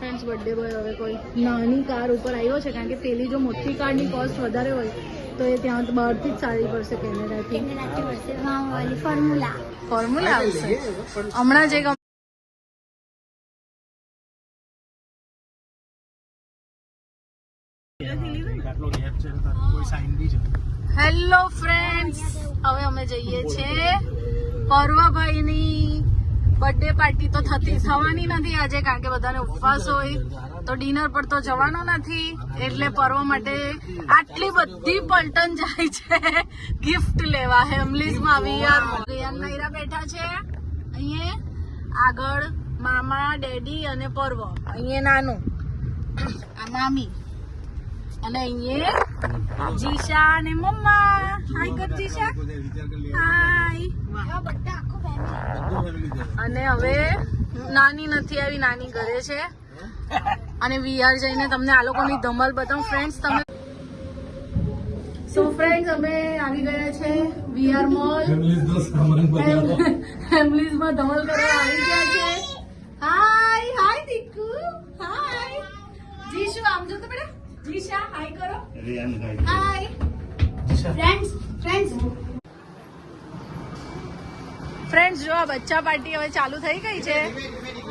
Friends birthday boy હવે કોઈ નાની કાર ઉપર આવ્યો છે, કારણ કે પેલી જો મોટી કારની કોસ્ટ વધારે હોય તો એ ત્યાં બહારથી જ સારી પડશે કેનેડાથી. ફોર્મ્યુલા આવશે હમણાં જે. હેલો ફ્રેન્ડ્સ, હવે અમે જઈએ છીએ પર્વભાઈની બર્થડે પાર્ટી. તો થવાની નથી આજે, કારણ કે બધાને ઉપવાસ હોય તો ડિનર પર તો જવાનું નથી, એટલે પર્વ માટે આટલી બધી પલટન જાય છે ગિફ્ટ લેવા. હેમલીઝમાં રિયાન નાયરા બેઠા છે અહીંયા આગળ, મામા ડેડી અને પર્વ અહીંયા નાનું, આ મામી, અને અહીંયા જીશા અને મમ્મા. હાય કર જીશા, હાય. અને હવે નાની નથી આવી, નાની ઘરે છે. અને વીઆર જઈને તમને આ લોકોની ધમાલ બતાવું ફ્રેન્ડ્સ. તમે સો ફ્રેન્ડ્સ અમે આવી ગયા છે વીઆર મોલ. હેમલીઝમાં ધમાલ કરવા આવી ગયા છે. હાય હાય દીકુ, હાય જીશુ. આમ જો તો બેટા, જીશા હાય કરો. હાય ફ્રેન્ડ્સ, જો આ બચ્ચા પાર્ટી હવે ચાલુ થઈ ગઈ છે.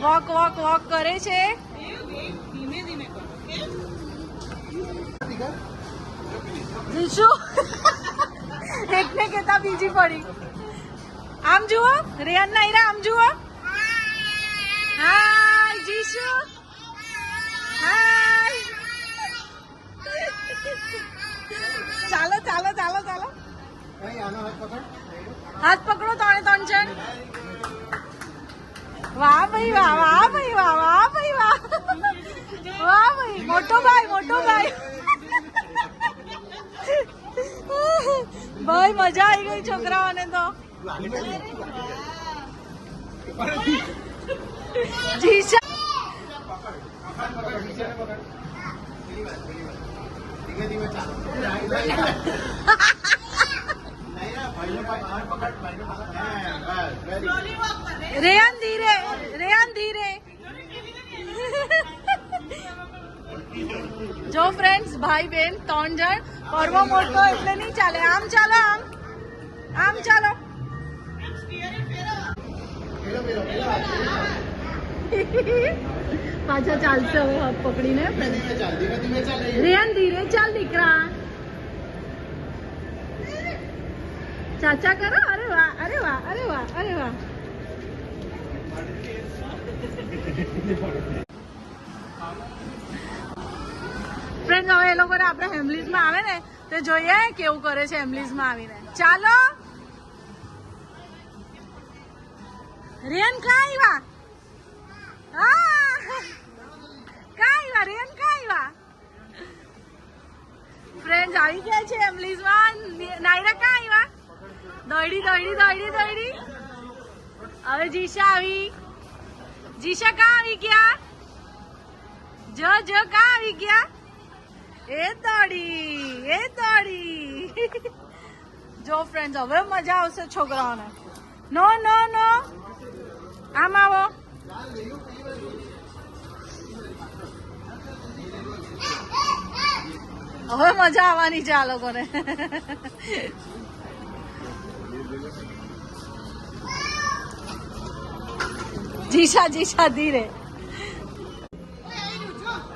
વોક વોક વોક કરે છે. જીશુ એકને કેતા બીજી પડી. આમ જુઓ રિયાન નાયરા, આમ જુઓ. હાય જીશુ, હાય. ચાલો ચાલો ચાલો ચાલો, હાથ પકડો ત્રણે ત્રણ જણ. વાહ ભાઈ વાહ, વાહ ભાઈ વાહ, વાહ ભાઈ વાહ, વાહ ભાઈ. મોટો ભાઈ, મોટો ભાઈ. ભાઈ મજા આવી ગઈ છોકરાઓને તો. જીશા રેયાન ધીરે, રેયાન ધીરે. જો ફ્રેન્ડ્સ, ભાઈ બેન 3 જણ. પર્વ મોટો એટલે નહીં ચાલે. આમ ચાલો, આમ આમ ચાલો. પાછા ચાલશે હવે હાથ પકડીને. રેયાન ધીરે ચાલ દીકરા. ચાચા કરો. અરે વાહ, અરે વાહ, અરે વાહ, અરે વાહ. ફ્રેન્ડ, હવે એ લોકોને આપણે હેમલીઝમાં આવે ને તો જોઈએ કેવું કરે છે હેમલીઝમાં આવીને. ચાલો રેન, કા આવ્યા? કા આવ્યા રેન, કા આવ્યા? ફ્રેન્ડ આવી ગયા છે હેમલીઝમાં. નાયરા કા આવ્યા? દોડી દોડી દોડી દોડી. હવે જીશા આવી. જીશા કા આવી ગયા? જો જો કા આવી ગયા? એ દોડી, એ દોડી. જો ફ્રેન્ડ્સ, હવે મજા આવશે છોકરાઓને. નો નો નો, આમ આવો. હવે મજા આવવાની છે આ લોકોને. જીશા જીશા ધીરે.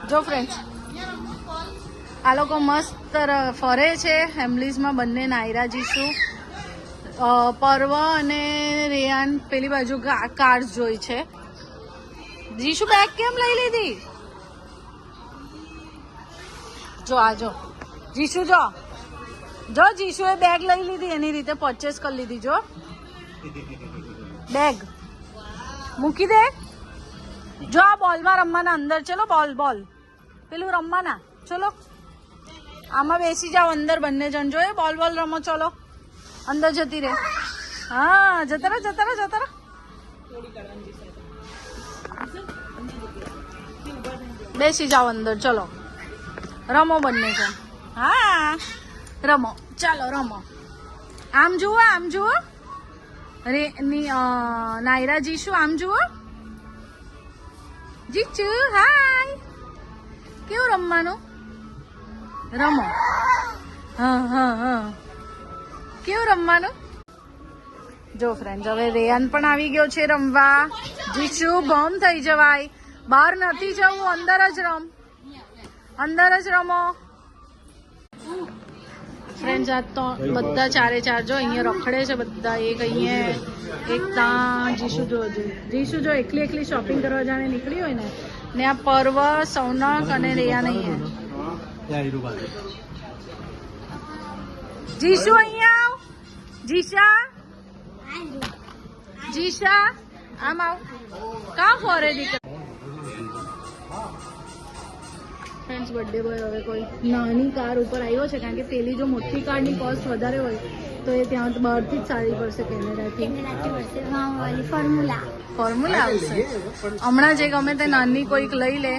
જો ફ્રેન્ડ્સ, આ લોકો મસ્ત ફરે છે હેમલીઝમાં. બંને નાયરા જીશુ, પર્વ અને રેયાન પેલી બાજુ કાર્સ જોઈ છે. જીશુ બેગ કેમ લઈ લીધી? જો આ જો જીશુ, જો જો જીશુએ બેગ લઈ લીધી, એની રીતે પરચેસ કરી લીધી. જો બેગ મૂકી દે. જો આ બોલમાં રમવાના અંદર. ચલો બોલ બોલ પેલું રમવાના. ચલો આમાં બેસી જાઓ અંદર બંને જણ. જોઈએ બોલ બોલ રમો. ચલો અંદર જતી રહે. હા જતા રહો, જતા રહો, જતા રહો. બેસી જાઓ અંદર. ચલો રમો બંને જણ. હા રમો, ચાલો રમો. આમ જુઓ, આમ જુઓ. નાયરા જીશુ આમ જુઓ. જીચુ હાય. કેવું રમવાનું? રમો. હા હા હા. કેવું રમવાનું? જો ફ્રેન્ડ હવે રેયાન પણ આવી ગયો છે રમવા. જીચુ બોમ્બ થઈ જવાય. બહાર નથી જવું, અંદર જ રમ. અંદર જ રમો. ફ્રેન્ડ્સ આ તો બધા ચારે ચાર જો અહીંયા રખડે છે બધા. એક અહીંયા, એક ત્યાં. જીશુ જો એકલી એકલી શોપિંગ કરવા જાણે નીકળી હોય ને આ પર્વ, સૌનક અને રેયા નહીં. જીશુ અહીંયા આવ. જીશા આમ આવ. કાં ફોરે દીકરા? ફ્રેન્ડ્સ બર્થડે બોય હવે કોઈ નાની કાર ઉપર આવ્યો છે, કારણ કે પેલી જો મોટી કારની કોસ્ટ વધારે હોય તો એ ત્યાં બહારથી જ સારી પડશે કેનેડાથી. ફોર્મ્યુલા આવશે હમણાં જે ગમે તે નાની કોઈક લઈ લે.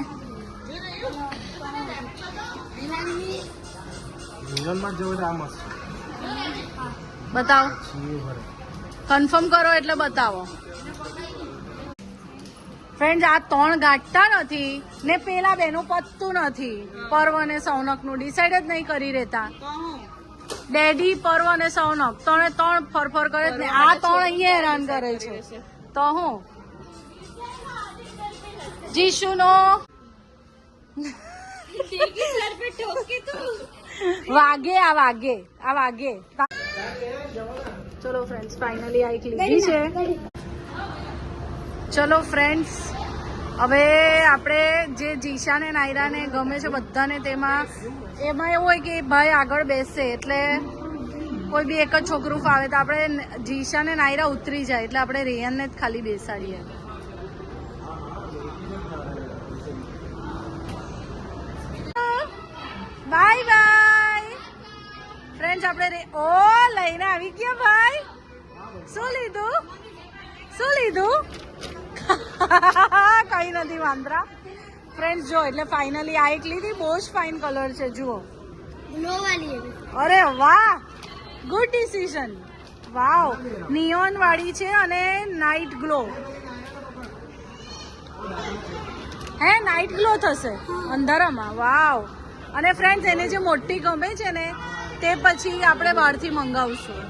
બતાવો, કન્ફર્મ કરો એટલે બતાવો. ફ્રેન્ડ આ 3 ગાંઠતા નથી ને પેલા બેનું પતતું નથી. પર્વ અને સૌનક નું ડિસાઈડ જ નહીં કરી રહેતા. ડેડી, પર્વ અને સૌનક 3 ફરફર કરે જ ને આ 3 અહીંયા હેરાન કરે છે. તો હું જીશુ નો વાગે. ચલો ફ્રેન્ડ્સ ફાઇનલી આઈક લીધી છે. ચલો ફ્રેન્ડ્સ હવે આપણે જે જીશા ને નાયરા ને ગમે છે બધાને એમાં એવું હોય કે ભાઈ આગળ બેસશે, એટલે કોઈ બી એક જ છોકરું ફાવે તો આપણે જીશા ને નાયરા ઉતરી જાય એટલે આપણે રેયાનને જ ખાલી બેસાડીએ. Bye bye friends. આપણે લઈને આવી ગયા ભાઈ. શું લીધું? કઈ નથી વાંદરા. ફ્રેન્ડ્સ જો એટલે ફાઇનલી આ એક લીધી. બહુ જ ફાઇન કલર છે, જુઓ. અરે વાહ, ગુડ ડિસિઝન. વાવ, નિયોન વાળી છે અને નાઇટ ગ્લો. નાઇટ ગ્લો થશે અંધારામાં. વાવ. અને ફ્રેન્ડ્સ એને જે મોટી ગમે છે ને તે પછી આપણે બહારથી મંગાવશું.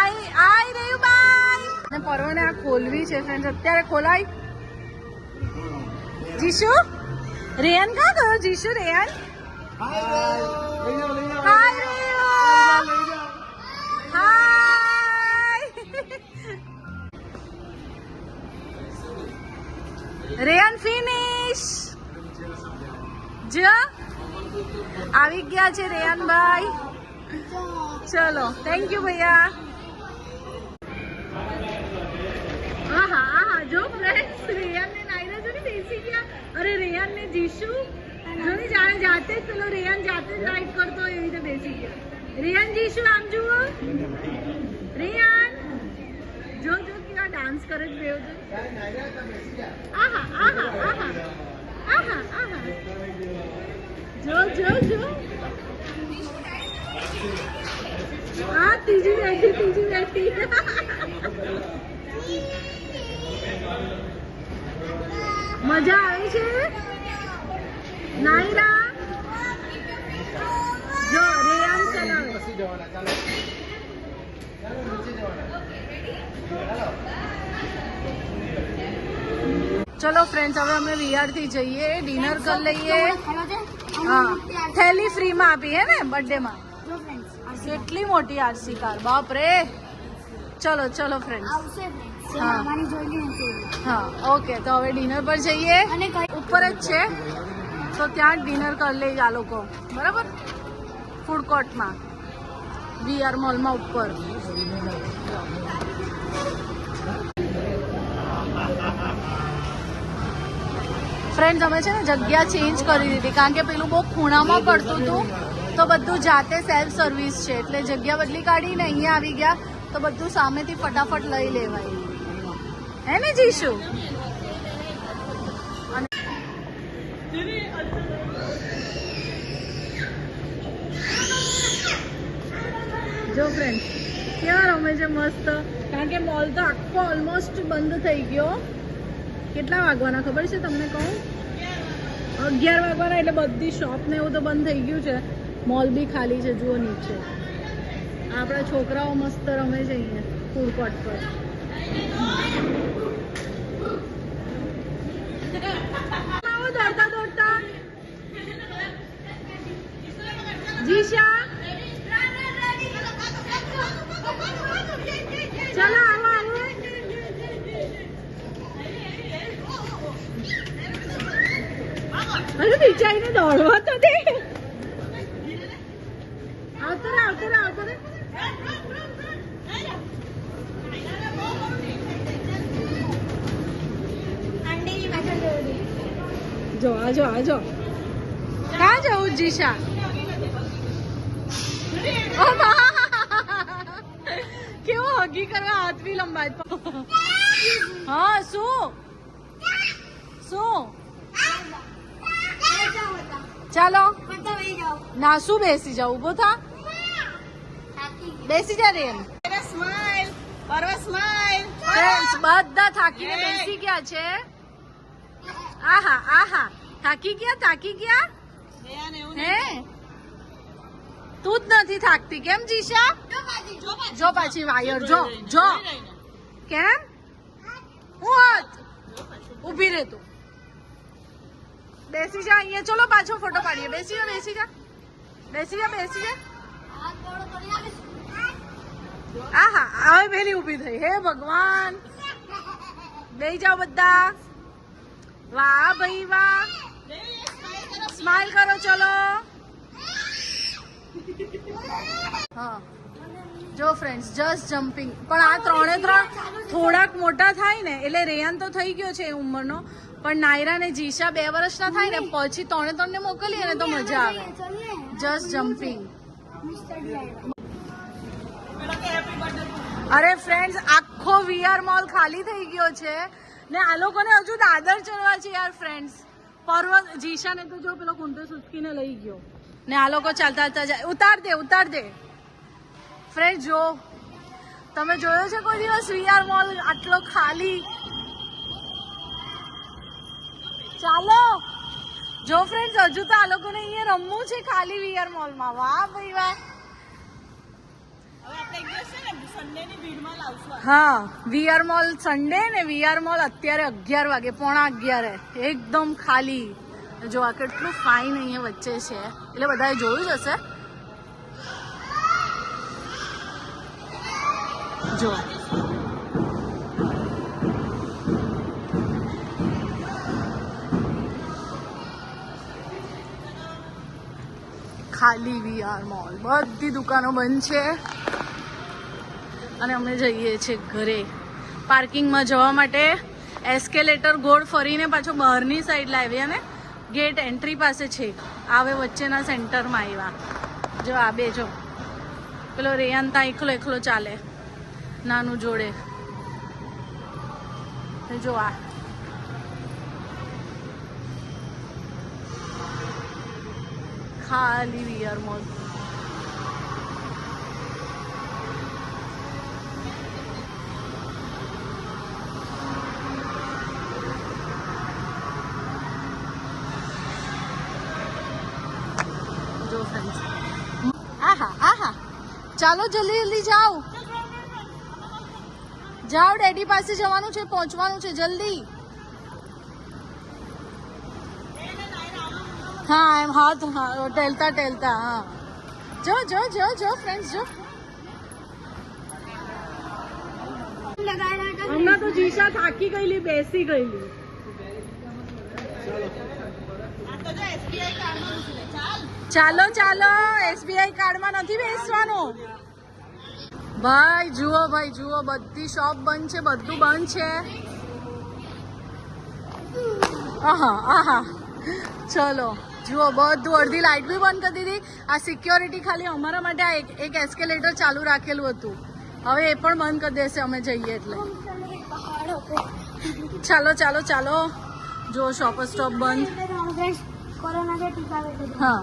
આઈ રહ્યું બાય. અને પર્વને આ ખોલવી છે ફ્રેન્ડ્સ, અત્યારે ખોલાય. જીશુ, રેયાન ક્યાં ગયો? જીશુ, રેયાન હાય. રેયાન ફિનિશ. જો આવી ગયા છે રેયાન ભાઈ. ચલો થેન્ક યુ ભૈયા. આહા જો ફ્રેન્ડ્સ રેયાન ને નાયરા જો ને બેસી ગયા. અરે રેયાન ને જીશુ જો ને જાતે જ પેલો રેયાન જાતે જ રાઈડ કરતો હોય એવી રીતે બેસી ગયા. રેયાન જીશુ આમ જુઓ. રેયાન જો કેવા ડાન્સ કરે છે બેવ. આહા જો આ ત્રીજી બેઠી. મજા આવે છે નાયરા. જો રેયાન ચલાવે. ચલો ફ્રેન્ડ્સ હવે અમે વિહાર થી જઈએ, ડિનર કરી લઈએ. હા, થેલી ફ્રી માં આપી હે ને બર્થડે માં. કેટલી મોટી આરસી કાર, બાપ રે. ચલો ફ્રેન્ડ્સ. હા ઓકે, તો હવે ડિનર પર જઈએ. ઉપર જ છે તો ત્યાં જ ડિનર કરી લઈએ આ લોકો, બરાબર? ફૂડ કોર્ટમાં, વીઆર મોલમાં ઉપર. ફ્રેન્ડ્સ અમે છે ને જગ્યા ચેન્જ કરી દીધી, કારણ કે પેલું બહુ ખૂણામાં પડતું હતું તો બધું જાતે સેલ્ફ સર્વિસ છે એટલે જગ્યા બદલી કાઢીને અહીંયા આવી ગયા તો બધું સામેથી ફટાફટ લઈ લેવાય. હે ને જીશુ? જો ફ્રેન્ડ ક્યાં રમે છે મસ્ત, કારણ કે મોલ તો આખો ઓલમોસ્ટ બંધ થઈ ગયો કેટલા વાગવાના ખબર છે તમને કહું? 11 વાગવાના. એટલે બધી શોપ ને એવું તો બંધ થઈ ગયું છે. મોલ બી ખાલી છે. જુઓ નીચે આપણા છોકરાઓ મસ્ત રમે છે અહીંયા ફૂડ કોર્ટ પર. દોડતા દોડતા જીશા ચલો આવો આવો. અરે બિચારીને દોડવા તો દે. આવતો રે આવતો રે આવતો રે. જો આજો આજો. ક્યાં જવું જીશા? કેવો હગી કરવા હાથ બી લંબાય. હા શું શું? ચાલો ના શું બેસી જાવ? ઉભો થા. બેસી જા રે. સ્માઈલ પરવા સ્માઈલ. ફ્રેન્ડ્સ બધા થાકીને બેસી ગયા છે. આહા આહા થાકી ગયા હે? તું જ નથી થાકતી કેમ જીશા? જો પાછી વાયર જો જો. કેમ? હું ઊભી રહે તું. બેસી જા અહીંયા. ચલો પાછો ફોટો પાડીએ. બેસી જા બેસી જા બેસી જા બેસી જા. આહા હવે પેલી ઊભી થઈ. હે ભગવાન. બેસી જાઓ બધા. વાહ ભાઈ વાહ. સ્માઈલ કરો ચલો. હા જો ફ્રેન્ડ્સ જસ્ટ જમ્પિંગ. પણ આ 3 થોડાક મોટા થાય ને એટલે રેયાન તો થઈ ગયો છે એ ઉંમરનો. પણ નાયરા ને જીશા 2 વર્ષના થાય ને પછી 3 ને મોકલીએ ને તો મજા આવે. Just jumping. અરે ફ્રેન્ડ્સ આખો વીઆર મોલ ખાલી થઈ ગયો છે ને આ લોકોને હજુ દાદર ચડવા છે યાર ફ્રેન્ડ્સ. પર્વત જીશા ને તો જો પેલો કુંટો સુસ્કીને લઈ ગયો ને આ લોકો ચાલતા ચાલતા જાય. ઉતાર દે ફ્રેન્ડ. જો તમે જોયો છે કોઈ દિવસ વીઆર મોલ આટલો ખાલી? ચાલો જો ફ્રેન્ડ્સ હજુ તો આ લોકોને અહીંયા રમવું છે ખાલી વીઆર મોલમાં. વાહ ભાઈ વાહ. હા વીઆર મોલ સન્ડે ને વીઆર મોલ અત્યારે 11 વાગે 11:15 એકદમ ખાલી. જો આ કેટલું ફાઇન અહીંયા વચ્ચે છે એટલે બધાએ જોયું જ હશે. જો ખાલી વીઆર મોલ. બધી દુકાનો બંધ છે અને અમે જઈએ છીએ ઘરે. પાર્કિંગમાં જવા માટે એસ્કેલેટર ગોળ ફરીને પાછો બહારની સાઈડ લાવ્યા ને ગેટ એન્ટ્રી પાસે છે. આવે વચ્ચેના સેન્ટરમાં આવ્યા. જો આ બે જો પેલો રેયાન ત્યાં એકલો ચાલે નાનું જોડે. જો આ ખાલી વીઆર મોલ. જો ફ્રેન્ડ્સ આહા ચાલો જલ્દી જાઓ. જાઓ ડેડી પાસે જવાનું છે. પહોંચવાનું છે જલ્દી. હા એમ હાથ ટેલતા હા. જો ફ્રેન્ડ્સ જો. હમણાં તો જીશા થાકી ગયેલી બેસી ગયેલી. ચાલો એસબીઆઈ કાર્ડમાં નથી બેસવાનું. ભાઈ જુઓ બધી શોપ બંધ છે. બધું બંધ છે. આહા ચલો જુઓ બધું. અડધી લાઇટ બી બંધ કરી દીધી. આ સિક્યોરિટી ખાલી અમારા માટે આ એક એસ્કેલેટર ચાલુ રાખેલું હતું. હવે એ પણ બંધ કરી દેશે અમે જઈએ એટલે. ચાલો જો શોપ સ્ટોપ બંધ. હા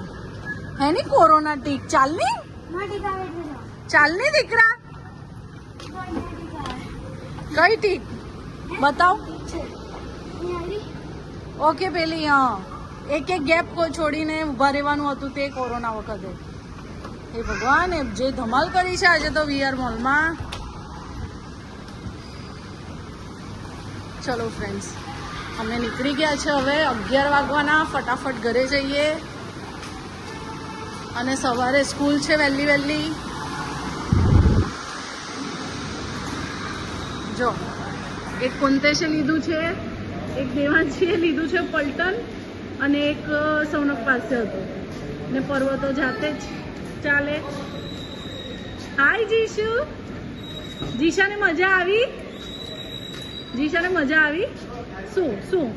હે ની કોરોના ટીક. ચાલની દીકરા. કઈ ટીક બતાવ. ઓકે પેલી હા એક ગેપ છોડીને ઉભા રહેવાનું હતું તે કોરોના વખતે. એ ભગવાન એ જે ધમાલ કરી છે આજે તો વીઆર મોલમાં. ચલો ફ્રેન્ડ્સ, અમે નીકળી ગયા છે હવે. 11 વાગવાના. ફટાફટ ઘરે જઈએ અને સવારે સ્કૂલ છે વહેલી વહેલી. જો એક કુંતેશે લીધું છે, એક દેવાંશીએ લીધું છે પલટન, અને એક સૌનક પાસે હતું ને પર્વતો જાતે જ ચાલે. હાય જીશુ. જીશાને મજા આવી? જીશાને મજા આવી? શું શું